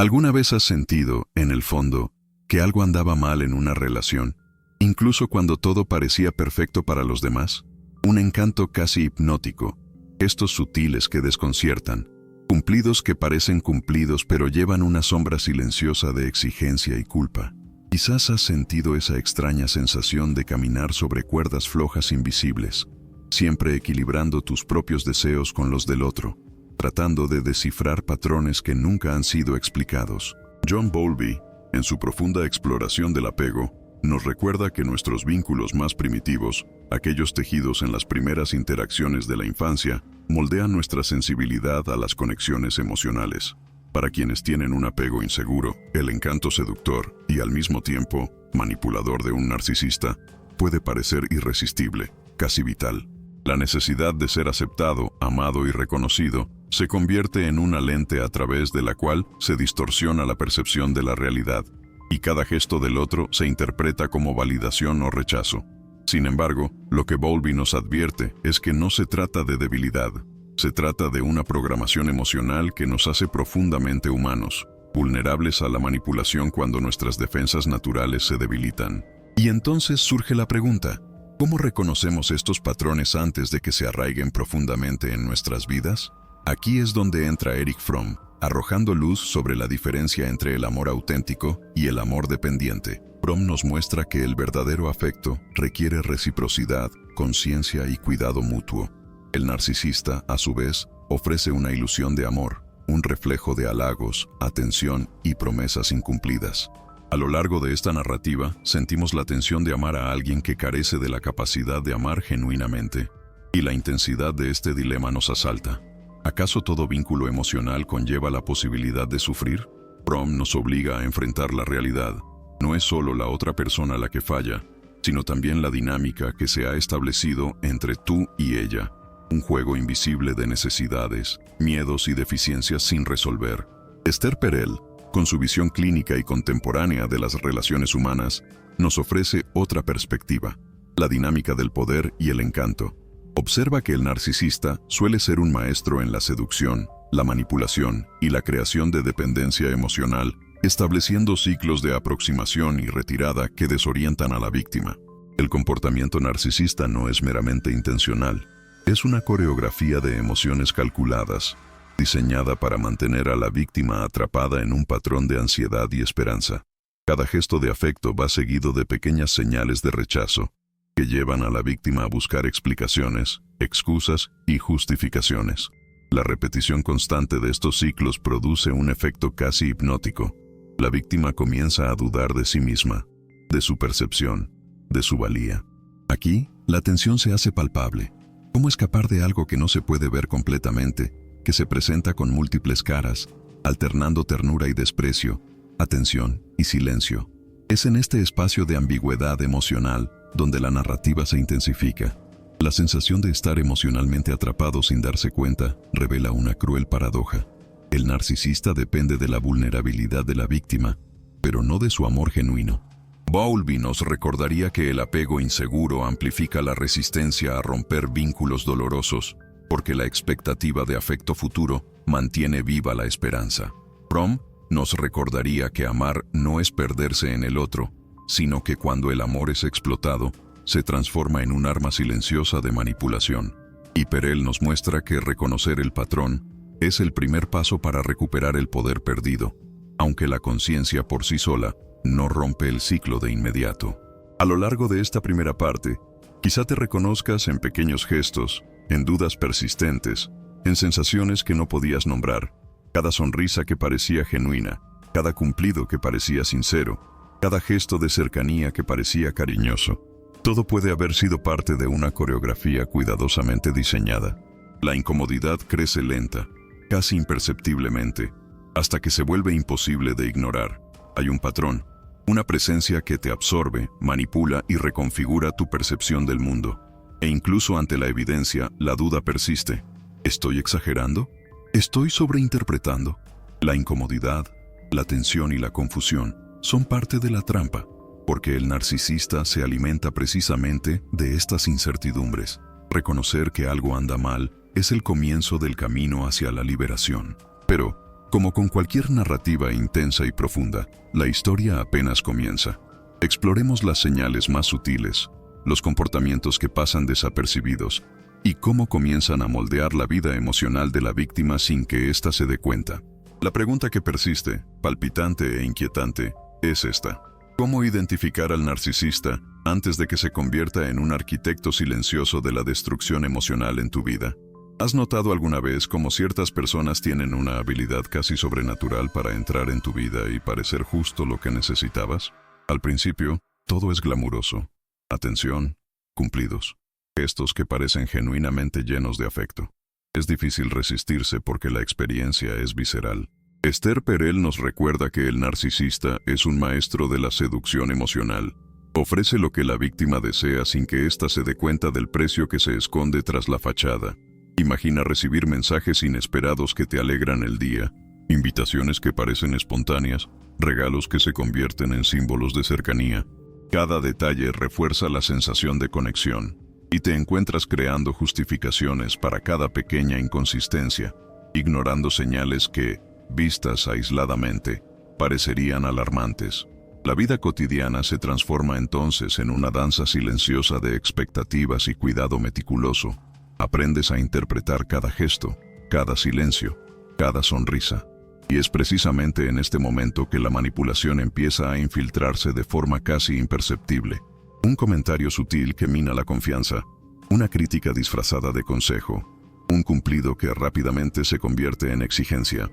¿Alguna vez has sentido, en el fondo, que algo andaba mal en una relación, incluso cuando todo parecía perfecto para los demás? Un encanto casi hipnótico, gestos sutiles que desconciertan, cumplidos que parecen cumplidos pero llevan una sombra silenciosa de exigencia y culpa. Quizás has sentido esa extraña sensación de caminar sobre cuerdas flojas invisibles, siempre equilibrando tus propios deseos con los del otro, tratando de descifrar patrones que nunca han sido explicados. John Bowlby, en su profunda exploración del apego, nos recuerda que nuestros vínculos más primitivos, aquellos tejidos en las primeras interacciones de la infancia, moldean nuestra sensibilidad a las conexiones emocionales. Para quienes tienen un apego inseguro, el encanto seductor y al mismo tiempo manipulador de un narcisista puede parecer irresistible, casi vital. La necesidad de ser aceptado, amado y reconocido se convierte en una lente a través de la cual se distorsiona la percepción de la realidad, y cada gesto del otro se interpreta como validación o rechazo. Sin embargo, lo que Bowlby nos advierte es que no se trata de debilidad, se trata de una programación emocional que nos hace profundamente humanos, vulnerables a la manipulación cuando nuestras defensas naturales se debilitan. Y entonces surge la pregunta: ¿cómo reconocemos estos patrones antes de que se arraiguen profundamente en nuestras vidas? Aquí es donde entra Erich Fromm, arrojando luz sobre la diferencia entre el amor auténtico y el amor dependiente. Fromm nos muestra que el verdadero afecto requiere reciprocidad, conciencia y cuidado mutuo. El narcisista, a su vez, ofrece una ilusión de amor, un reflejo de halagos, atención y promesas incumplidas. A lo largo de esta narrativa, sentimos la tensión de amar a alguien que carece de la capacidad de amar genuinamente, y la intensidad de este dilema nos asalta. ¿Acaso todo vínculo emocional conlleva la posibilidad de sufrir? Fromm nos obliga a enfrentar la realidad. No es solo la otra persona la que falla, sino también la dinámica que se ha establecido entre tú y ella. Un juego invisible de necesidades, miedos y deficiencias sin resolver. Esther Perel, con su visión clínica y contemporánea de las relaciones humanas, nos ofrece otra perspectiva: la dinámica del poder y el encanto. Observa que el narcisista suele ser un maestro en la seducción, la manipulación y la creación de dependencia emocional, estableciendo ciclos de aproximación y retirada que desorientan a la víctima. El comportamiento narcisista no es meramente intencional, es una coreografía de emociones calculadas, diseñada para mantener a la víctima atrapada en un patrón de ansiedad y esperanza. Cada gesto de afecto va seguido de pequeñas señales de rechazo, que llevan a la víctima a buscar explicaciones, excusas y justificaciones. La repetición constante de estos ciclos produce un efecto casi hipnótico. La víctima comienza a dudar de sí misma, de su percepción, de su valía. Aquí, la tensión se hace palpable. ¿Cómo escapar de algo que no se puede ver completamente, que se presenta con múltiples caras, alternando ternura y desprecio, atención y silencio? Es en este espacio de ambigüedad emocional donde la narrativa se intensifica. La sensación de estar emocionalmente atrapado sin darse cuenta revela una cruel paradoja. El narcisista depende de la vulnerabilidad de la víctima, pero no de su amor genuino. Bowlby nos recordaría que el apego inseguro amplifica la resistencia a romper vínculos dolorosos, porque la expectativa de afecto futuro mantiene viva la esperanza. Fromm nos recordaría que amar no es perderse en el otro, sino que cuando el amor es explotado, se transforma en un arma silenciosa de manipulación. Y Perel nos muestra que reconocer el patrón es el primer paso para recuperar el poder perdido, aunque la conciencia por sí sola no rompe el ciclo de inmediato. A lo largo de esta primera parte, quizá te reconozcas en pequeños gestos, en dudas persistentes, en sensaciones que no podías nombrar, cada sonrisa que parecía genuina, cada cumplido que parecía sincero, cada gesto de cercanía que parecía cariñoso. Todo puede haber sido parte de una coreografía cuidadosamente diseñada. La incomodidad crece lenta, casi imperceptiblemente, hasta que se vuelve imposible de ignorar. Hay un patrón, una presencia que te absorbe, manipula y reconfigura tu percepción del mundo. E incluso ante la evidencia, la duda persiste. ¿Estoy exagerando? ¿Estoy sobreinterpretando? La incomodidad, la tensión y la confusión son parte de la trampa, porque el narcisista se alimenta precisamente de estas incertidumbres. Reconocer que algo anda mal es el comienzo del camino hacia la liberación. Pero, Como con cualquier narrativa intensa y profunda, la historia apenas comienza. Exploremos las señales más sutiles, los comportamientos que pasan desapercibidos y cómo comienzan a moldear la vida emocional de la víctima sin que ésta se dé cuenta. La pregunta que persiste, palpitante e inquietante, es esta: ¿cómo identificar al narcisista antes de que se convierta en un arquitecto silencioso de la destrucción emocional en tu vida? ¿Has notado alguna vez cómo ciertas personas tienen una habilidad casi sobrenatural para entrar en tu vida y parecer justo lo que necesitabas? Al principio, todo es glamuroso. Atención, cumplidos, gestos que parecen genuinamente llenos de afecto. Es difícil resistirse porque la experiencia es visceral. Esther Perel nos recuerda que el narcisista es un maestro de la seducción emocional. Ofrece lo que la víctima desea sin que ésta se dé cuenta del precio que se esconde tras la fachada. Imagina recibir mensajes inesperados que te alegran el día, invitaciones que parecen espontáneas, regalos que se convierten en símbolos de cercanía. Cada detalle refuerza la sensación de conexión, y te encuentras creando justificaciones para cada pequeña inconsistencia, ignorando señales que, vistas aisladamente, parecerían alarmantes. La vida cotidiana se transforma entonces en una danza silenciosa de expectativas y cuidado meticuloso. Aprendes a interpretar cada gesto, cada silencio, cada sonrisa. Y es precisamente en este momento que la manipulación empieza a infiltrarse de forma casi imperceptible. Un comentario sutil que mina la confianza, una crítica disfrazada de consejo, un cumplido que rápidamente se convierte en exigencia.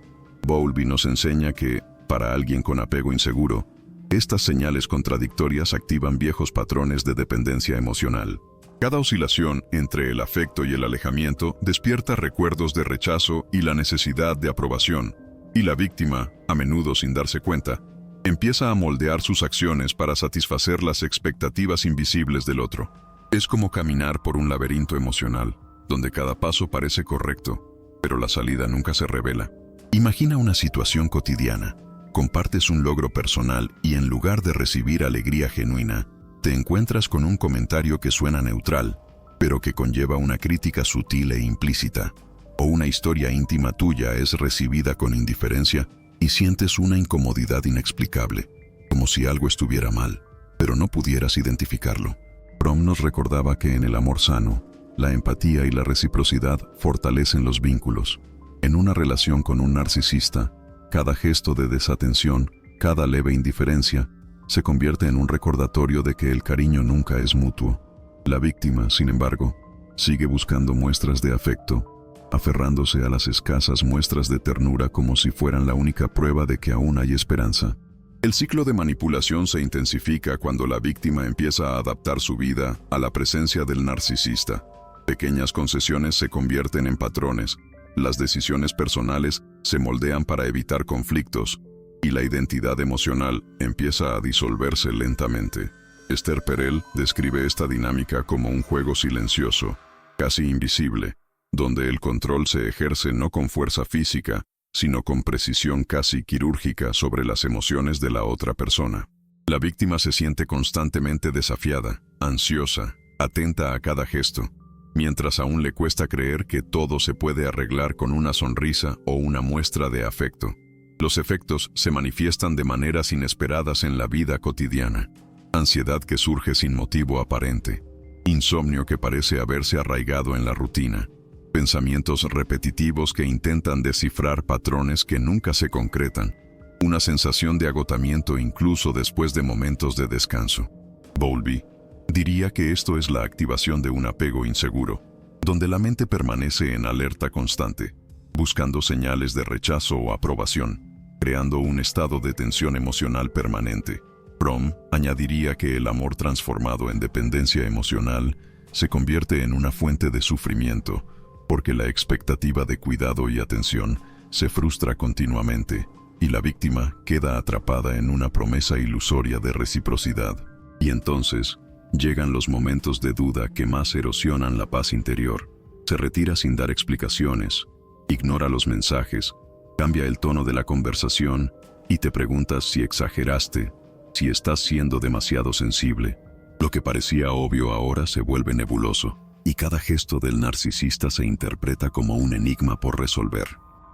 Bowlby nos enseña que, para alguien con apego inseguro, estas señales contradictorias activan viejos patrones de dependencia emocional. Cada oscilación entre el afecto y el alejamiento despierta recuerdos de rechazo y la necesidad de aprobación. Y la víctima, a menudo sin darse cuenta, empieza a moldear sus acciones para satisfacer las expectativas invisibles del otro. Es como caminar por un laberinto emocional, donde cada paso parece correcto, pero la salida nunca se revela. Imagina una situación cotidiana. Compartes un logro personal y en lugar de recibir alegría genuina, te encuentras con un comentario que suena neutral, pero que conlleva una crítica sutil e implícita. O una historia íntima tuya es recibida con indiferencia y sientes una incomodidad inexplicable, como si algo estuviera mal, pero no pudieras identificarlo. Fromm nos recordaba que en el amor sano, la empatía y la reciprocidad fortalecen los vínculos. En una relación con un narcisista, cada gesto de desatención, cada leve indiferencia, se convierte en un recordatorio de que el cariño nunca es mutuo. La víctima, sin embargo, sigue buscando muestras de afecto, aferrándose a las escasas muestras de ternura como si fueran la única prueba de que aún hay esperanza. El ciclo de manipulación se intensifica cuando la víctima empieza a adaptar su vida a la presencia del narcisista. Pequeñas concesiones se convierten en patrones, las decisiones personales se moldean para evitar conflictos, y la identidad emocional empieza a disolverse lentamente. Esther Perel describe esta dinámica como un juego silencioso, casi invisible, donde el control se ejerce no con fuerza física, sino con precisión casi quirúrgica sobre las emociones de la otra persona. La víctima se siente constantemente desafiada, ansiosa, atenta a cada gesto, mientras aún le cuesta creer que todo se puede arreglar con una sonrisa o una muestra de afecto. Los efectos se manifiestan de maneras inesperadas en la vida cotidiana. Ansiedad que surge sin motivo aparente, insomnio que parece haberse arraigado en la rutina, pensamientos repetitivos que intentan descifrar patrones que nunca se concretan, una sensación de agotamiento incluso después de momentos de descanso. Bowlby diría que esto es la activación de un apego inseguro, donde la mente permanece en alerta constante, buscando señales de rechazo o aprobación, creando un estado de tensión emocional permanente. Fromm añadiría que el amor transformado en dependencia emocional se convierte en una fuente de sufrimiento, porque la expectativa de cuidado y atención se frustra continuamente, y la víctima queda atrapada en una promesa ilusoria de reciprocidad. Y entonces, llegan los momentos de duda que más erosionan la paz interior. Se retira sin dar explicaciones, ignora los mensajes, cambia el tono de la conversación y te preguntas si exageraste, si estás siendo demasiado sensible. Lo que parecía obvio ahora se vuelve nebuloso, y cada gesto del narcisista se interpreta como un enigma por resolver.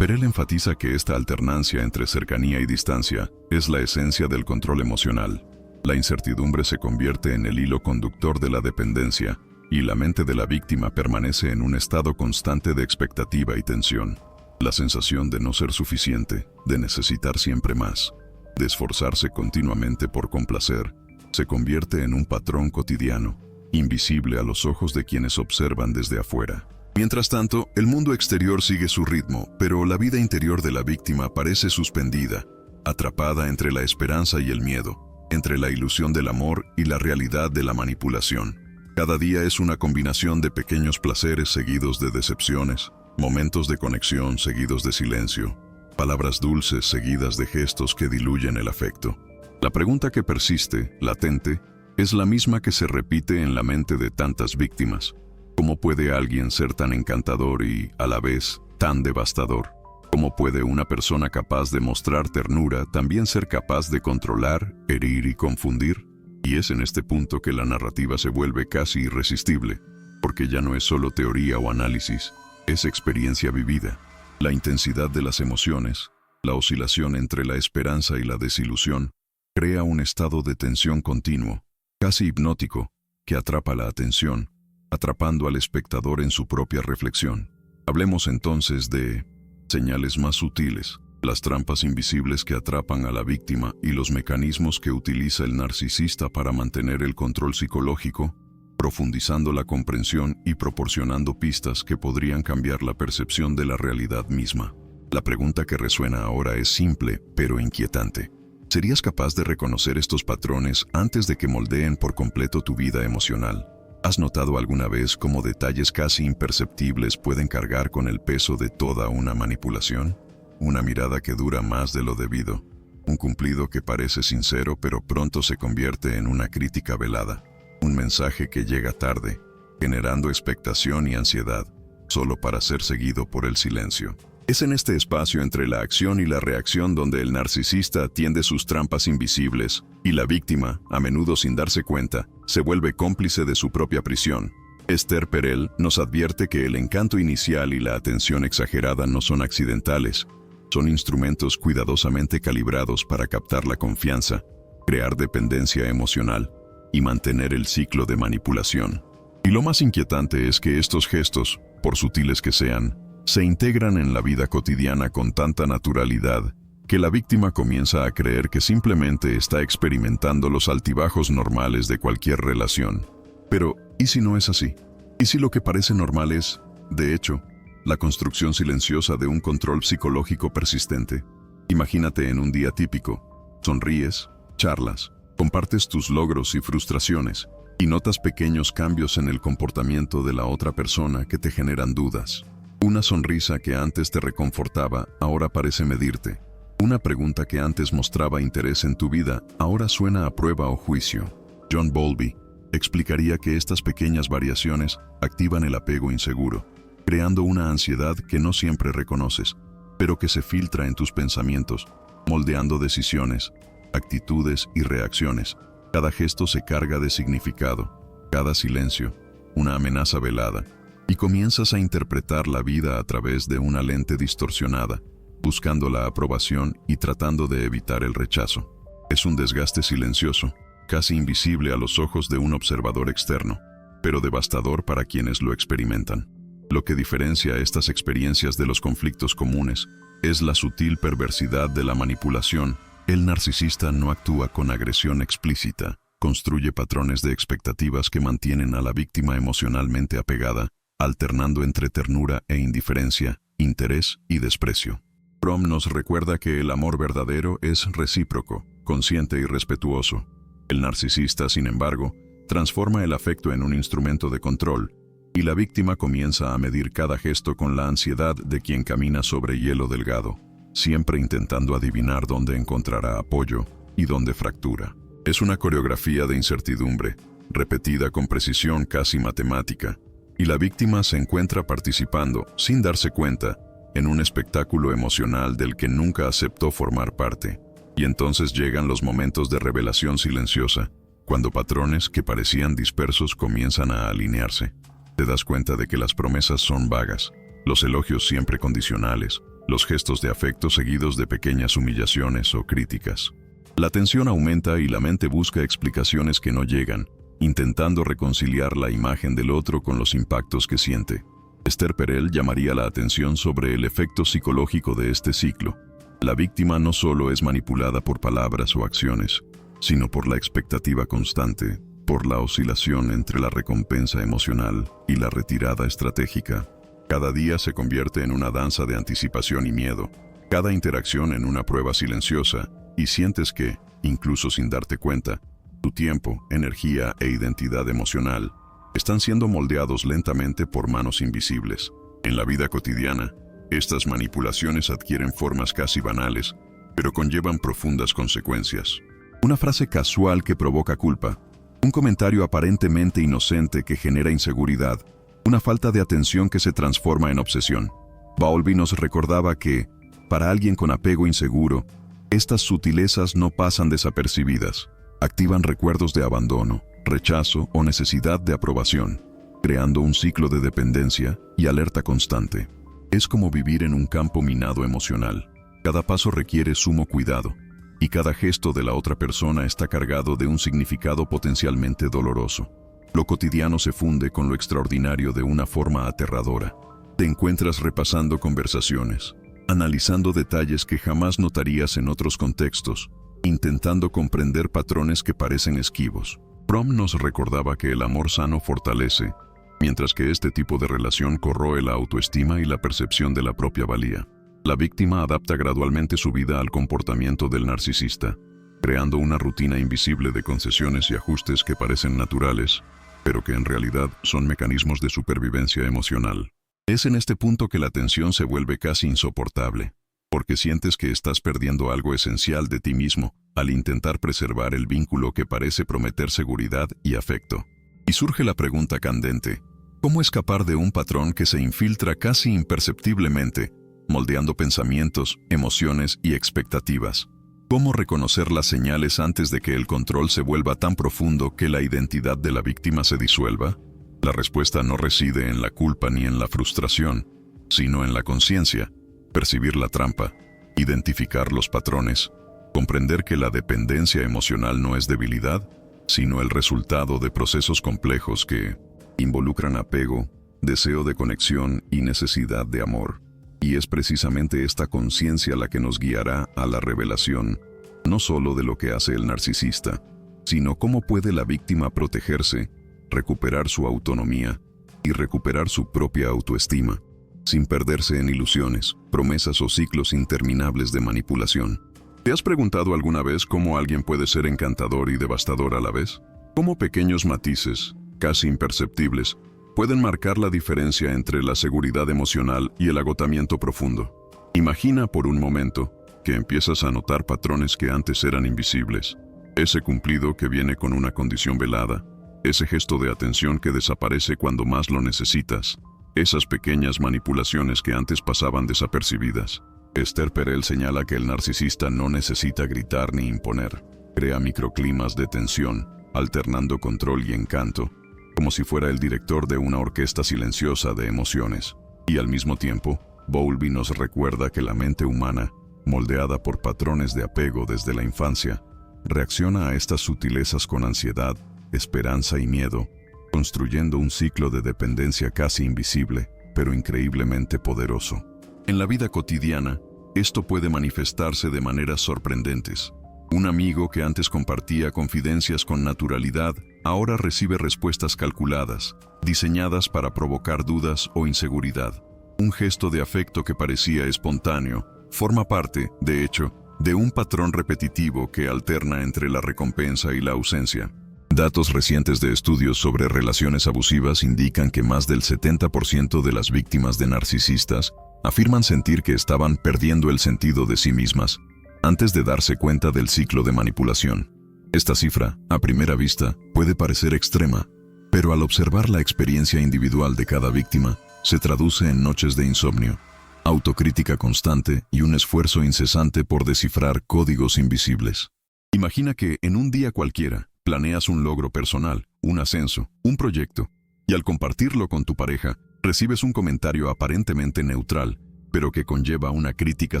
Perel enfatiza que esta alternancia entre cercanía y distancia es la esencia del control emocional. La incertidumbre se convierte en el hilo conductor de la dependencia, y la mente de la víctima permanece en un estado constante de expectativa y tensión. La sensación de no ser suficiente, de necesitar siempre más, de esforzarse continuamente por complacer, se convierte en un patrón cotidiano, invisible a los ojos de quienes observan desde afuera. Mientras tanto, el mundo exterior sigue su ritmo, pero la vida interior de la víctima parece suspendida, atrapada entre la esperanza y el miedo, entre la ilusión del amor y la realidad de la manipulación. Cada día es una combinación de pequeños placeres seguidos de decepciones, momentos de conexión seguidos de silencio, palabras dulces seguidas de gestos que diluyen el afecto. La pregunta que persiste, latente, es la misma que se repite en la mente de tantas víctimas. ¿Cómo puede alguien ser tan encantador y, a la vez, tan devastador? ¿Cómo puede una persona capaz de mostrar ternura también ser capaz de controlar, herir y confundir? Y es en este punto que la narrativa se vuelve casi irresistible, porque ya no es solo teoría o análisis, es experiencia vivida. La intensidad de las emociones, la oscilación entre la esperanza y la desilusión, crea un estado de tensión continuo, casi hipnótico, que atrapa la atención, atrapando al espectador en su propia reflexión. Hablemos entonces de señales más sutiles, las trampas invisibles que atrapan a la víctima y los mecanismos que utiliza el narcisista para mantener el control psicológico, profundizando la comprensión y proporcionando pistas que podrían cambiar la percepción de la realidad misma. La pregunta que resuena ahora es simple, pero inquietante. ¿Serías capaz de reconocer estos patrones antes de que moldeen por completo tu vida emocional? ¿Has notado alguna vez cómo detalles casi imperceptibles pueden cargar con el peso de toda una manipulación? Una mirada que dura más de lo debido, un cumplido que parece sincero pero pronto se convierte en una crítica velada, un mensaje que llega tarde, generando expectación y ansiedad, solo para ser seguido por el silencio. Es en este espacio entre la acción y la reacción donde el narcisista tiende sus trampas invisibles y la víctima, a menudo sin darse cuenta, se vuelve cómplice de su propia prisión. Esther Perel nos advierte que el encanto inicial y la atención exagerada no son accidentales, son instrumentos cuidadosamente calibrados para captar la confianza, crear dependencia emocional y mantener el ciclo de manipulación. Y lo más inquietante es que estos gestos, por sutiles que sean, se integran en la vida cotidiana con tanta naturalidad que la víctima comienza a creer que simplemente está experimentando los altibajos normales de cualquier relación. Pero, ¿y si no es así? ¿Y si lo que parece normal es, de hecho, la construcción silenciosa de un control psicológico persistente? Imagínate en un día típico. Sonríes, charlas, compartes tus logros y frustraciones, y notas pequeños cambios en el comportamiento de la otra persona que te generan dudas. Una sonrisa que antes te reconfortaba, ahora parece medirte. Una pregunta que antes mostraba interés en tu vida, ahora suena a prueba o juicio. John Bowlby explicaría que estas pequeñas variaciones activan el apego inseguro, creando una ansiedad que no siempre reconoces, pero que se filtra en tus pensamientos, moldeando decisiones, actitudes y reacciones. Cada gesto se carga de significado, cada silencio, una amenaza velada, y comienzas a interpretar la vida a través de una lente distorsionada, buscando la aprobación y tratando de evitar el rechazo. Es un desgaste silencioso, casi invisible a los ojos de un observador externo, pero devastador para quienes lo experimentan. Lo que diferencia estas experiencias de los conflictos comunes es la sutil perversidad de la manipulación. El narcisista no actúa con agresión explícita, construye patrones de expectativas que mantienen a la víctima emocionalmente apegada, alternando entre ternura e indiferencia, interés y desprecio. Fromm nos recuerda que el amor verdadero es recíproco, consciente y respetuoso. El narcisista, sin embargo, transforma el afecto en un instrumento de control, y la víctima comienza a medir cada gesto con la ansiedad de quien camina sobre hielo delgado, siempre intentando adivinar dónde encontrará apoyo y dónde fractura. Es una coreografía de incertidumbre, repetida con precisión casi matemática, y la víctima se encuentra participando, sin darse cuenta, en un espectáculo emocional del que nunca aceptó formar parte. Y entonces llegan los momentos de revelación silenciosa, cuando patrones que parecían dispersos comienzan a alinearse. Te das cuenta de que las promesas son vagas, los elogios siempre condicionales, los gestos de afecto seguidos de pequeñas humillaciones o críticas. La tensión aumenta y la mente busca explicaciones que no llegan, intentando reconciliar la imagen del otro con los impactos que siente. Esther Perel llamaría la atención sobre el efecto psicológico de este ciclo. La víctima no solo es manipulada por palabras o acciones, sino por la expectativa constante, por la oscilación entre la recompensa emocional y la retirada estratégica. Cada día se convierte en una danza de anticipación y miedo, cada interacción en una prueba silenciosa, y sientes que, incluso sin darte cuenta, tu tiempo, energía e identidad emocional están siendo moldeados lentamente por manos invisibles. En la vida cotidiana, estas manipulaciones adquieren formas casi banales, pero conllevan profundas consecuencias. Una frase casual que provoca culpa, un comentario aparentemente inocente que genera inseguridad, una falta de atención que se transforma en obsesión. Bowlby nos recordaba que, para alguien con apego inseguro, estas sutilezas no pasan desapercibidas. Activan recuerdos de abandono, rechazo o necesidad de aprobación, creando un ciclo de dependencia y alerta constante. Es como vivir en un campo minado emocional. Cada paso requiere sumo cuidado, y cada gesto de la otra persona está cargado de un significado potencialmente doloroso. Lo cotidiano se funde con lo extraordinario de una forma aterradora. Te encuentras repasando conversaciones, analizando detalles que jamás notarías en otros contextos, intentando comprender patrones que parecen esquivos. Fromm nos recordaba que el amor sano fortalece, mientras que este tipo de relación corroe la autoestima y la percepción de la propia valía. La víctima adapta gradualmente su vida al comportamiento del narcisista, creando una rutina invisible de concesiones y ajustes que parecen naturales, pero que en realidad son mecanismos de supervivencia emocional. Es en este punto que la tensión se vuelve casi insoportable, porque sientes que estás perdiendo algo esencial de ti mismo al intentar preservar el vínculo que parece prometer seguridad y afecto. Y surge la pregunta candente: ¿cómo escapar de un patrón que se infiltra casi imperceptiblemente, moldeando pensamientos, emociones y expectativas? ¿Cómo reconocer las señales antes de que el control se vuelva tan profundo que la identidad de la víctima se disuelva? La respuesta no reside en la culpa ni en la frustración, sino en la conciencia, percibir la trampa, identificar los patrones, comprender que la dependencia emocional no es debilidad, sino el resultado de procesos complejos que involucran apego, deseo de conexión y necesidad de amor. Y es precisamente esta conciencia la que nos guiará a la revelación, no solo de lo que hace el narcisista, sino cómo puede la víctima protegerse, recuperar su autonomía y recuperar su propia autoestima, sin perderse en ilusiones, promesas o ciclos interminables de manipulación. ¿Te has preguntado alguna vez cómo alguien puede ser encantador y devastador a la vez? ¿Cómo pequeños matices, casi imperceptibles, pueden marcar la diferencia entre la seguridad emocional y el agotamiento profundo? Imagina por un momento que empiezas a notar patrones que antes eran invisibles. Ese cumplido que viene con una condición velada, ese gesto de atención que desaparece cuando más lo necesitas, esas pequeñas manipulaciones que antes pasaban desapercibidas. Esther Perel señala que el narcisista no necesita gritar ni imponer. Crea microclimas de tensión, alternando control y encanto, como si fuera el director de una orquesta silenciosa de emociones. Y al mismo tiempo, Bowlby nos recuerda que la mente humana, moldeada por patrones de apego desde la infancia, reacciona a estas sutilezas con ansiedad, esperanza y miedo, construyendo un ciclo de dependencia casi invisible, pero increíblemente poderoso. En la vida cotidiana, esto puede manifestarse de maneras sorprendentes. Un amigo que antes compartía confidencias con naturalidad, ahora recibe respuestas calculadas, diseñadas para provocar dudas o inseguridad. Un gesto de afecto que parecía espontáneo, forma parte, de hecho, de un patrón repetitivo que alterna entre la recompensa y la ausencia. Datos recientes de estudios sobre relaciones abusivas indican que más del 70% de las víctimas de narcisistas afirman sentir que estaban perdiendo el sentido de sí mismas antes de darse cuenta del ciclo de manipulación. Esta cifra, a primera vista, puede parecer extrema, pero al observar la experiencia individual de cada víctima, se traduce en noches de insomnio, autocrítica constante y un esfuerzo incesante por descifrar códigos invisibles. Imagina que, en un día cualquiera, planeas un logro personal, un ascenso, un proyecto, y al compartirlo con tu pareja, recibes un comentario aparentemente neutral, pero que conlleva una crítica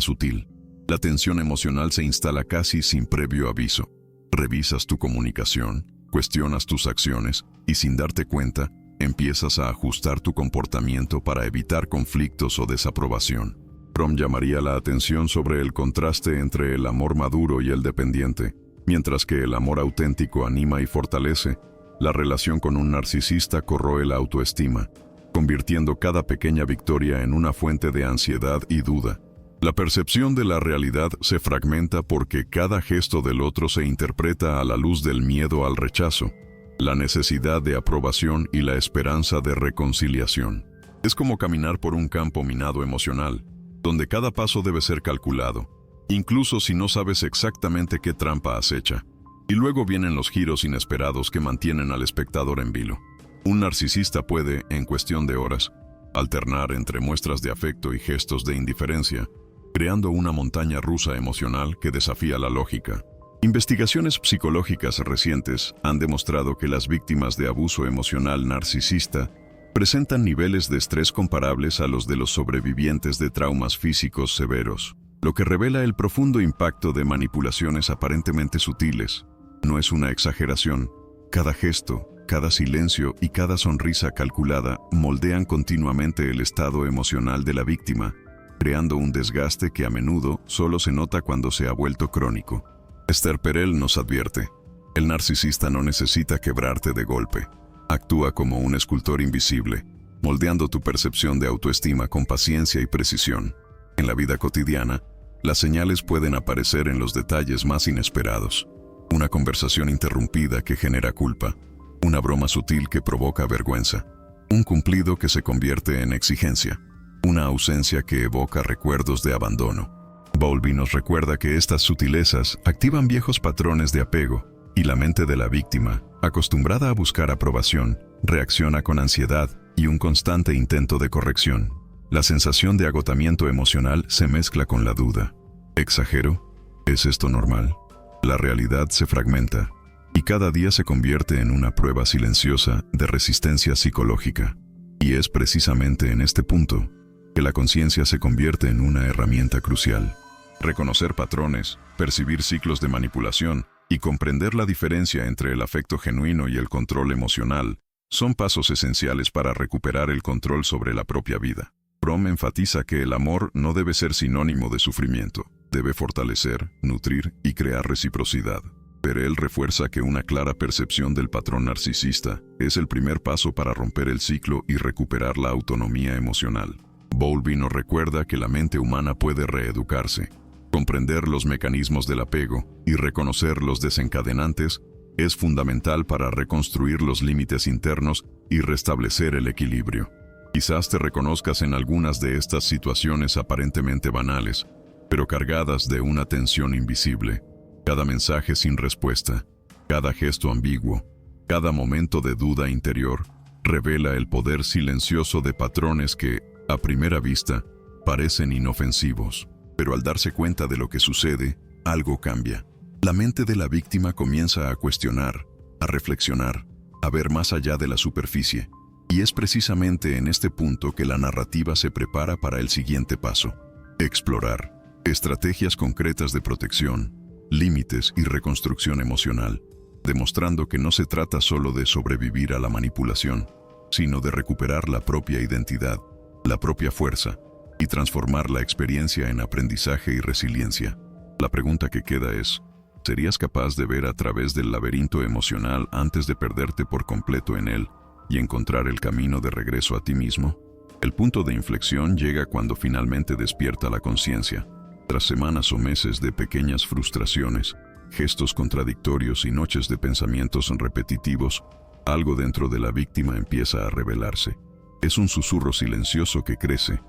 sutil. La tensión emocional se instala casi sin previo aviso. Revisas tu comunicación, cuestionas tus acciones y sin darte cuenta, empiezas a ajustar tu comportamiento para evitar conflictos o desaprobación. Fromm llamaría la atención sobre el contraste entre el amor maduro y el dependiente. Mientras que el amor auténtico anima y fortalece, la relación con un narcisista corroe la autoestima, convirtiendo cada pequeña victoria en una fuente de ansiedad y duda. La percepción de la realidad se fragmenta porque cada gesto del otro se interpreta a la luz del miedo al rechazo, la necesidad de aprobación y la esperanza de reconciliación. Es como caminar por un campo minado emocional, donde cada paso debe ser calculado, incluso si no sabes exactamente qué trampa acecha. Y luego vienen los giros inesperados que mantienen al espectador en vilo. Un narcisista puede, en cuestión de horas, alternar entre muestras de afecto y gestos de indiferencia, creando una montaña rusa emocional que desafía la lógica. Investigaciones psicológicas recientes han demostrado que las víctimas de abuso emocional narcisista presentan niveles de estrés comparables a los de los sobrevivientes de traumas físicos severos, lo que revela el profundo impacto de manipulaciones aparentemente sutiles. No es una exageración. Cada gesto, cada silencio y cada sonrisa calculada moldean continuamente el estado emocional de la víctima, creando un desgaste que a menudo solo se nota cuando se ha vuelto crónico. Esther Perel nos advierte: el narcisista no necesita quebrarte de golpe. Actúa como un escultor invisible, moldeando tu percepción de autoestima con paciencia y precisión. En la vida cotidiana, las señales pueden aparecer en los detalles más inesperados. Una conversación interrumpida que genera culpa, una broma sutil que provoca vergüenza, un cumplido que se convierte en exigencia, una ausencia que evoca recuerdos de abandono. Bowlby nos recuerda que estas sutilezas activan viejos patrones de apego, y la mente de la víctima, acostumbrada a buscar aprobación, reacciona con ansiedad y un constante intento de corrección. La sensación de agotamiento emocional se mezcla con la duda. ¿Exagero? ¿Es esto normal? La realidad se fragmenta, y cada día se convierte en una prueba silenciosa de resistencia psicológica. Y es precisamente en este punto que la conciencia se convierte en una herramienta crucial. Reconocer patrones, percibir ciclos de manipulación y comprender la diferencia entre el afecto genuino y el control emocional son pasos esenciales para recuperar el control sobre la propia vida. Fromm enfatiza que el amor no debe ser sinónimo de sufrimiento. Debe fortalecer, nutrir y crear reciprocidad. Pero él refuerza que una clara percepción del patrón narcisista es el primer paso para romper el ciclo y recuperar la autonomía emocional. Bowlby nos recuerda que la mente humana puede reeducarse. Comprender los mecanismos del apego y reconocer los desencadenantes es fundamental para reconstruir los límites internos y restablecer el equilibrio. Quizás te reconozcas en algunas de estas situaciones aparentemente banales, pero cargadas de una tensión invisible. Cada mensaje sin respuesta, cada gesto ambiguo, cada momento de duda interior, revela el poder silencioso de patrones que, a primera vista, parecen inofensivos. Pero al darse cuenta de lo que sucede, algo cambia. La mente de la víctima comienza a cuestionar, a reflexionar, a ver más allá de la superficie. Y es precisamente en este punto que la narrativa se prepara para el siguiente paso: explorar estrategias concretas de protección, límites y reconstrucción emocional, demostrando que no se trata solo de sobrevivir a la manipulación, sino de recuperar la propia identidad, la propia fuerza, y transformar la experiencia en aprendizaje y resiliencia. La pregunta que queda es: ¿serías capaz de ver a través del laberinto emocional antes de perderte por completo en él y encontrar el camino de regreso a ti mismo? El punto de inflexión llega cuando finalmente despierta la conciencia. Tras semanas o meses de pequeñas frustraciones, gestos contradictorios y noches de pensamientos repetitivos, algo dentro de la víctima empieza a revelarse. Es un susurro silencioso que crece,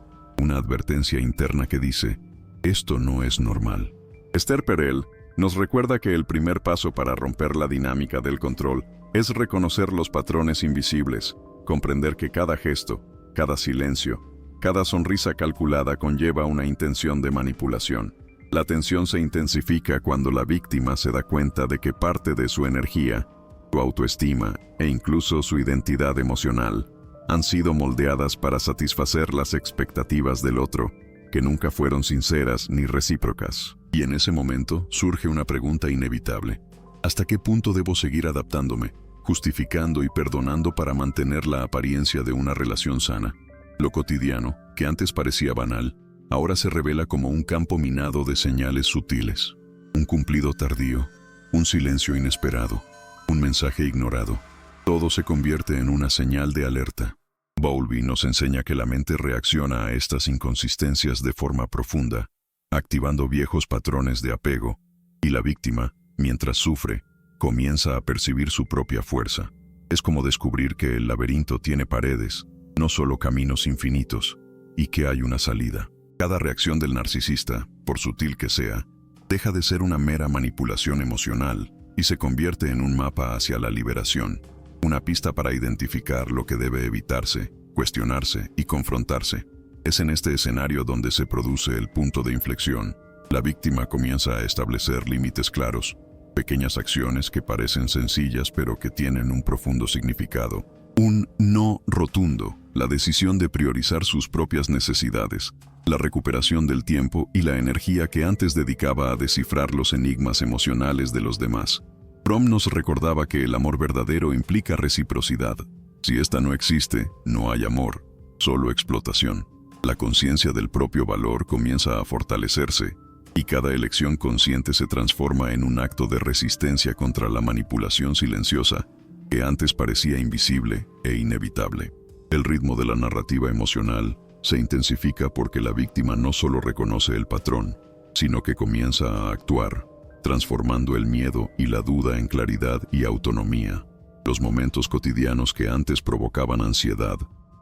una advertencia interna que dice: esto no es normal. Esther Perel nos recuerda que el primer paso para romper la dinámica del control es reconocer los patrones invisibles, comprender que cada gesto, cada silencio, cada sonrisa calculada conlleva una intención de manipulación. La tensión se intensifica cuando la víctima se da cuenta de que parte de su energía, su autoestima e incluso su identidad emocional han sido moldeadas para satisfacer las expectativas del otro. que nunca fueron sinceras ni recíprocas. Y en ese momento surge una pregunta inevitable. ¿Hasta qué punto debo seguir adaptándome, justificando y perdonando para mantener la apariencia de una relación sana? Lo cotidiano, que antes parecía banal, ahora se revela como un campo minado de señales sutiles. Un cumplido tardío, un silencio inesperado, un mensaje ignorado. Todo se convierte en una señal de alerta. Bowlby nos enseña que la mente reacciona a estas inconsistencias de forma profunda, activando viejos patrones de apego, y la víctima, mientras sufre, comienza a percibir su propia fuerza. Es como descubrir que el laberinto tiene paredes, no solo caminos infinitos, y que hay una salida. Cada reacción del narcisista, por sutil que sea, deja de ser una mera manipulación emocional y se convierte en un mapa hacia la liberación, una pista para identificar lo que debe evitarse, cuestionarse y confrontarse. Es en este escenario donde se produce el punto de inflexión. La víctima comienza a establecer límites claros, pequeñas acciones que parecen sencillas pero que tienen un profundo significado. Un no rotundo, la decisión de priorizar sus propias necesidades, la recuperación del tiempo y la energía que antes dedicaba a descifrar los enigmas emocionales de los demás. Fromm nos recordaba que el amor verdadero implica reciprocidad. Si esta no existe, no hay amor, solo explotación. La conciencia del propio valor comienza a fortalecerse, y cada elección consciente se transforma en un acto de resistencia contra la manipulación silenciosa, que antes parecía invisible e inevitable. El ritmo de la narrativa emocional se intensifica porque la víctima no solo reconoce el patrón, sino que comienza a actuar, transformando el miedo y la duda en claridad y autonomía. Los momentos cotidianos que antes provocaban ansiedad,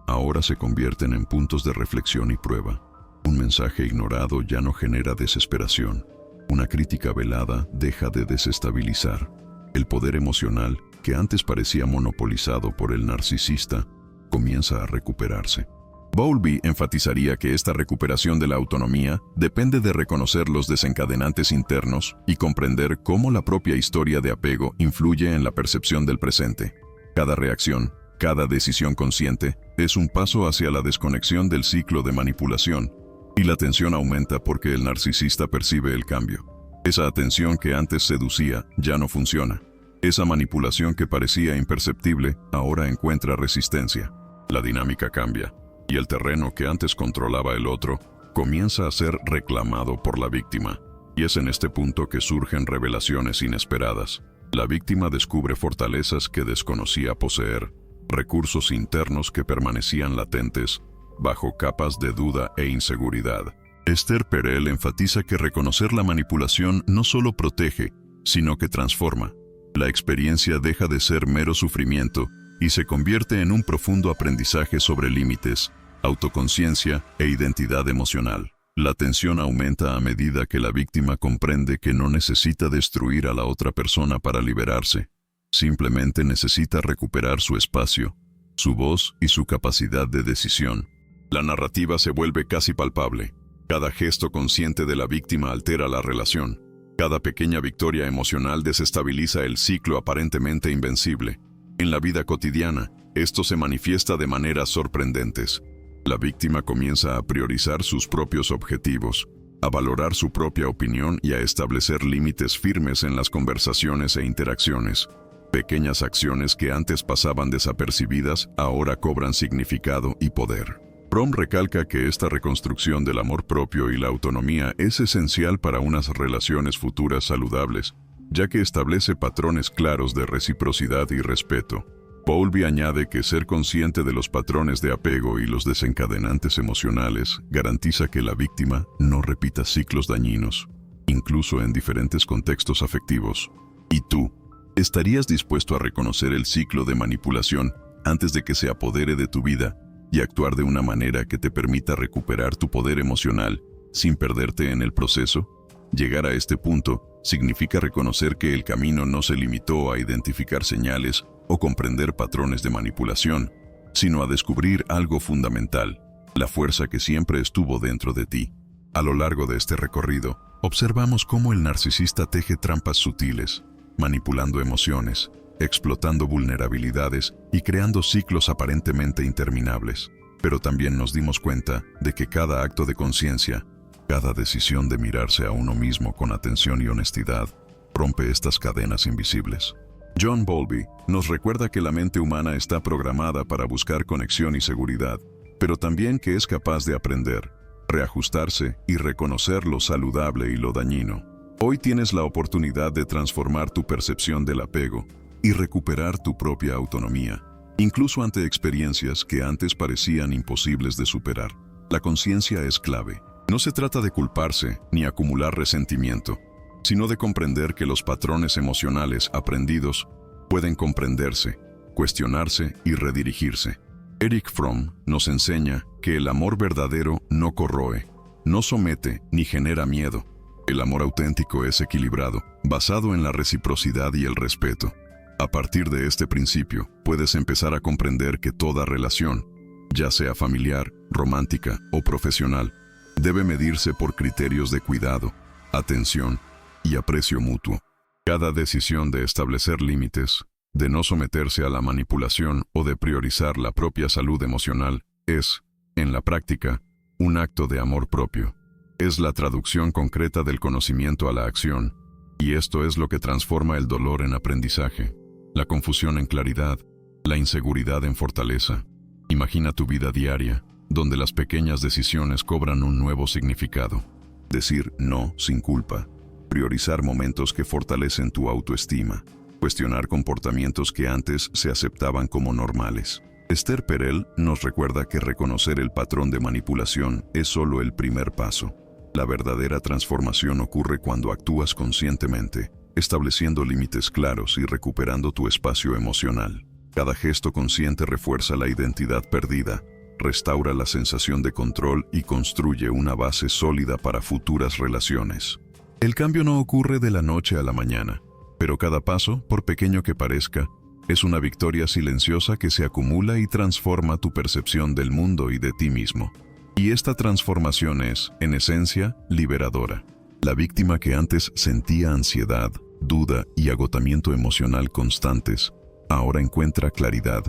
ahora se convierten en puntos de reflexión y prueba. Un mensaje ignorado ya no genera desesperación. Una crítica velada deja de desestabilizar. El poder emocional, que antes parecía monopolizado por el narcisista, comienza a recuperarse. Bowlby enfatizaría que esta recuperación de la autonomía depende de reconocer los desencadenantes internos y comprender cómo la propia historia de apego influye en la percepción del presente. Cada reacción, cada decisión consciente, es un paso hacia la desconexión del ciclo de manipulación, y la tensión aumenta porque el narcisista percibe el cambio. Esa atención que antes seducía ya no funciona. Esa manipulación que parecía imperceptible ahora encuentra resistencia. La dinámica cambia, y el terreno que antes controlaba el otro comienza a ser reclamado por la víctima. Y es en este punto que surgen revelaciones inesperadas. La víctima descubre fortalezas que desconocía poseer, recursos internos que permanecían latentes, bajo capas de duda e inseguridad. Esther Perel enfatiza que reconocer la manipulación no solo protege, sino que transforma. La experiencia deja de ser mero sufrimiento y se convierte en un profundo aprendizaje sobre límites, autoconciencia e identidad emocional. La tensión aumenta a medida que la víctima comprende que no necesita destruir a la otra persona para liberarse. Simplemente necesita recuperar su espacio, su voz y su capacidad de decisión. La narrativa se vuelve casi palpable. Cada gesto consciente de la víctima altera la relación. Cada pequeña victoria emocional desestabiliza el ciclo aparentemente invencible. En la vida cotidiana, esto se manifiesta de maneras sorprendentes. La víctima comienza a priorizar sus propios objetivos, a valorar su propia opinión y a establecer límites firmes en las conversaciones e interacciones. Pequeñas acciones que antes pasaban desapercibidas ahora cobran significado y poder. Fromm recalca que esta reconstrucción del amor propio y la autonomía es esencial para unas relaciones futuras saludables, ya que establece patrones claros de reciprocidad y respeto. Bowlby añade que ser consciente de los patrones de apego y los desencadenantes emocionales garantiza que la víctima no repita ciclos dañinos, incluso en diferentes contextos afectivos. ¿Y tú? ¿Estarías dispuesto a reconocer el ciclo de manipulación antes de que se apodere de tu vida y actuar de una manera que te permita recuperar tu poder emocional sin perderte en el proceso? Llegar a este punto significa reconocer que el camino no se limitó a identificar señales o comprender patrones de manipulación, sino a descubrir algo fundamental, la fuerza que siempre estuvo dentro de ti. A lo largo de este recorrido, observamos cómo el narcisista teje trampas sutiles, manipulando emociones, explotando vulnerabilidades y creando ciclos aparentemente interminables. pero también nos dimos cuenta de que cada acto de conciencia, cada decisión de mirarse a uno mismo con atención y honestidad, rompe estas cadenas invisibles. John Bowlby nos recuerda que la mente humana está programada para buscar conexión y seguridad, pero también que es capaz de aprender, reajustarse y reconocer lo saludable y lo dañino. Hoy tienes la oportunidad de transformar tu percepción del apego y recuperar tu propia autonomía, incluso ante experiencias que antes parecían imposibles de superar. La conciencia es clave. No se trata de culparse ni acumular resentimiento, sino de comprender que los patrones emocionales aprendidos pueden comprenderse, cuestionarse y redirigirse. Erich Fromm nos enseña que el amor verdadero no corroe, no somete ni genera miedo. El amor auténtico es equilibrado, basado en la reciprocidad y el respeto. A partir de este principio, puedes empezar a comprender que toda relación, ya sea familiar, romántica o profesional, debe medirse por criterios de cuidado, atención y aprecio mutuo. Cada decisión de establecer límites, de no someterse a la manipulación o de priorizar la propia salud emocional es, en la práctica, un acto de amor propio. Es la traducción concreta del conocimiento a la acción, y esto es lo que transforma el dolor en aprendizaje, la confusión en claridad, la inseguridad en fortaleza. Imagina tu vida diaria, donde las pequeñas decisiones cobran un nuevo significado. Decir no sin culpa, priorizar momentos que fortalecen tu autoestima, cuestionar comportamientos que antes se aceptaban como normales. Esther Perel nos recuerda que reconocer el patrón de manipulación es solo el primer paso. La verdadera transformación ocurre cuando actúas conscientemente, estableciendo límites claros y recuperando tu espacio emocional. Cada gesto consciente refuerza la identidad perdida, restaura la sensación de control y construye una base sólida para futuras relaciones. El cambio no ocurre de la noche a la mañana, pero cada paso, por pequeño que parezca, es una victoria silenciosa que se acumula y transforma tu percepción del mundo y de ti mismo. Y esta transformación es, en esencia, liberadora. La víctima que antes sentía ansiedad, duda y agotamiento emocional constantes, ahora encuentra claridad,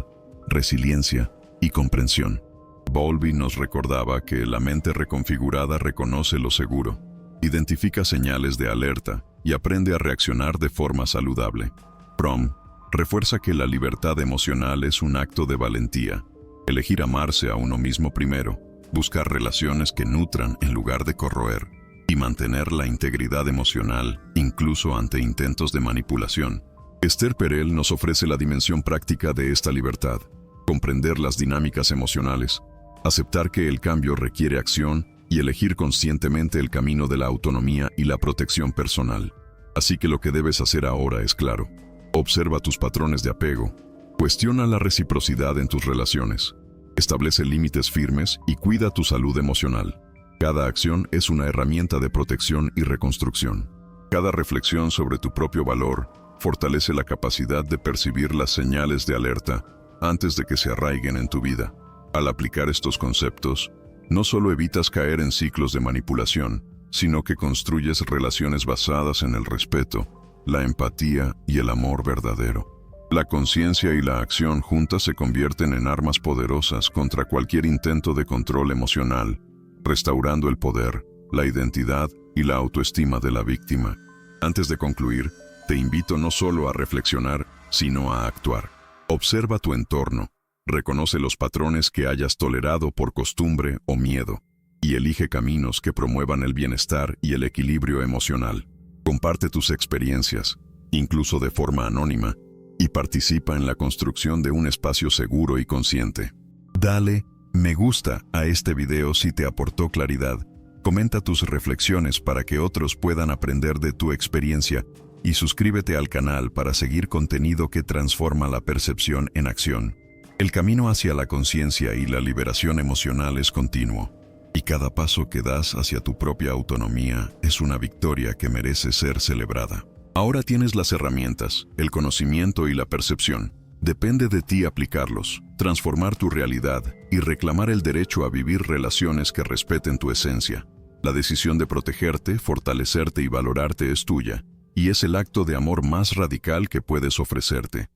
resiliencia y comprensión. Bowlby nos recordaba que la mente reconfigurada reconoce lo seguro, identifica señales de alerta y aprende a reaccionar de forma saludable. Fromm refuerza que la libertad emocional es un acto de valentía, elegir amarse a uno mismo primero, buscar relaciones que nutran en lugar de corroer, y mantener la integridad emocional, incluso ante intentos de manipulación. Esther Perel nos ofrece la dimensión práctica de esta libertad, comprender las dinámicas emocionales, aceptar que el cambio requiere acción y elegir conscientemente el camino de la autonomía y la protección personal. Así que lo que debes hacer ahora es claro. Observa tus patrones de apego, cuestiona la reciprocidad en tus relaciones, establece límites firmes y cuida tu salud emocional. Cada acción es una herramienta de protección y reconstrucción. Cada reflexión sobre tu propio valor fortalece la capacidad de percibir las señales de alerta antes de que se arraiguen en tu vida. Al aplicar estos conceptos, no solo evitas caer en ciclos de manipulación, sino que construyes relaciones basadas en el respeto, la empatía y el amor verdadero. La conciencia y la acción juntas se convierten en armas poderosas contra cualquier intento de control emocional, restaurando el poder, la identidad y la autoestima de la víctima. Antes de concluir, te invito no solo a reflexionar, sino a actuar. Observa tu entorno, reconoce los patrones que hayas tolerado por costumbre o miedo, y elige caminos que promuevan el bienestar y el equilibrio emocional. Comparte tus experiencias, incluso de forma anónima, y participa en la construcción de un espacio seguro y consciente. Dale me gusta a este video si te aportó claridad. Comenta tus reflexiones para que otros puedan aprender de tu experiencia y suscríbete al canal para seguir contenido que transforma la percepción en acción. El camino hacia la conciencia y la liberación emocional es continuo, y cada paso que das hacia tu propia autonomía es una victoria que merece ser celebrada. Ahora tienes las herramientas, el conocimiento y la percepción. Depende de ti aplicarlos, transformar tu realidad y reclamar el derecho a vivir relaciones que respeten tu esencia. La decisión de protegerte, fortalecerte y valorarte es tuya, y es el acto de amor más radical que puedes ofrecerte.